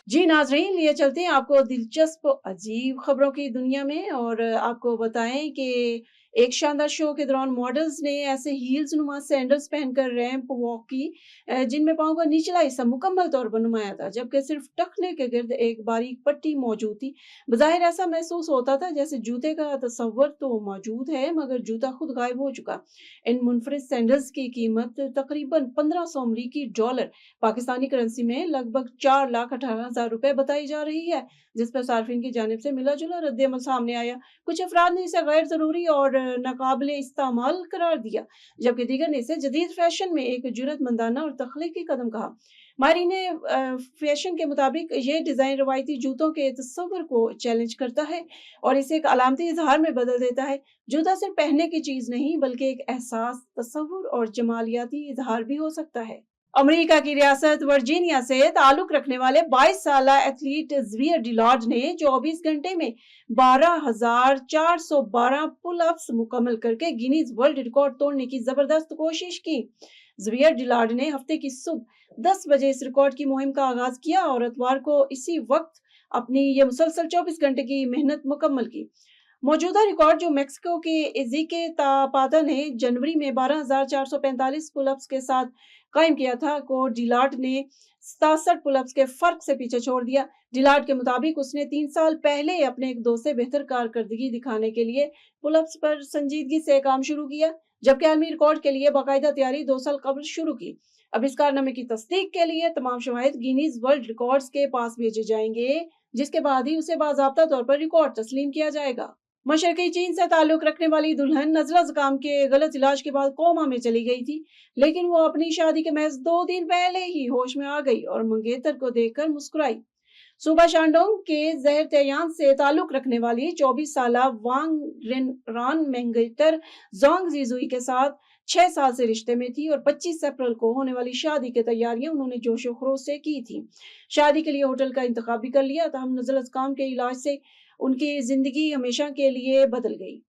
जी नाज़रीन, लिए चलते हैं आपको दिलचस्प अजीब खबरों की दुनिया में और आपको बताएं कि एक शानदार शो के दौरान मॉडल्स ने ऐसे हील्स नुमा सैंडल्स पहनकर रैंप वॉक की जिनमें पाँव का निचला हिस्सा मुकम्मल तौर पर नुमाया था, जबकि सिर्फ टखने के गिर्द एक बारीक पट्टी मौजूद थी। बज़ाहिर ऐसा महसूस होता था जैसे जूते का तस्वर तो मौजूद है मगर जूता खुद गायब हो चुका। इन मुनफरिद सैंडल्स की कीमत तकरीबन 1500 अमरीकी डॉलर, पाकिस्तानी करेंसी में लगभग 4,18,000 रुपए बताई जा रही है, जिस पर सार्फिन की जानिब से मिला जुला रद्द-ए-अमल सामने आया। कुछ अफराद ने इसे गैर जरूरी और नाकाबिले इस्तेमाल करार दिया, जबकि दीगर ने इसे जदीद फैशन में एक जुर्रतमंदाना और तख्लीकी कदम कहा। माहिरीन ने फैशन के मुताबिक ये डिजाइन रवायती जूतों के तस्वर को चैलेंज करता है और इसे एक अलामती इजहार में बदल देता है। जूता सिर्फ पहनने की चीज नहीं बल्कि एक एहसास, तस्वुर और जमालियाती इजहार भी हो सकता है। अमेरिका की रियासत वर्जीनिया से ताल्लुक रखने वाले 22 साल एथलीट ज़वियर डिलॉर्ड ने 24 घंटे में 12,412 पुल अप्स मुकम्मल करके गिनीज वर्ल्ड रिकॉर्ड तोड़ने की जबरदस्त कोशिश की। ज़वियर डिलॉर्ड ने हफ्ते की सुबह 10 बजे इस रिकॉर्ड की मुहिम का आगाज किया और इतवार को इसी वक्त अपनी ये मुसलसल 24 घंटे की मेहनत मुकम्मल की। मौजूदा रिकॉर्ड जो मेक्सिको के इज़ीके तापाता ने जनवरी में 12,445 पुलअप्स के साथ कायम किया था, को डिलार्ड ने 67 पुलअप्स के फर्क से पीछे छोड़ दिया। डिलार्ड के मुताबिक उसने 3 साल पहले अपने एक दोस्त से बेहतर कारकर्दगी दिखाने के लिए पुलअप्स पर संजीदगी से काम शुरू किया, जबकि आलमी रिकॉर्ड के लिए बाकायदा तैयारी 2 साल कबल शुरू की। अब इस कारनामे की तस्दीक के लिए तमाम शवाहिद गिनीज वर्ल्ड रिकॉर्ड्स के पास भेजे जाएंगे, जिसके बाद ही उसे बाज़ाब्ता तौर पर रिकॉर्ड तस्लीम किया जाएगा। मशरकी चीन से ताल्लुक रखने वाली दुल्हन नज़ला ज़ुकाम के गलत इलाज के बाद कोमा में चली गई थी, लेकिन वो अपनी शादी के महज 2 दिन पहले ही होश में आ गई और मंगेतर को देखकर मुस्कुराई। सूबा शांडोंग के जहर तैयान से ताल्लुक रखने वाली 24 साल वांग रान मंगेतर जोंग जीजुई के साथ 6 साल से रिश्ते में थी और 25 अप्रैल को होने वाली शादी की तैयारियां उन्होंने जोशो खरोश से की थी। शादी के लिए होटल का इंतखाब भी कर लिया, तहम नज़ला ज़ुकाम के इलाज से उनकी जिंदगी हमेशा के लिए बदल गई।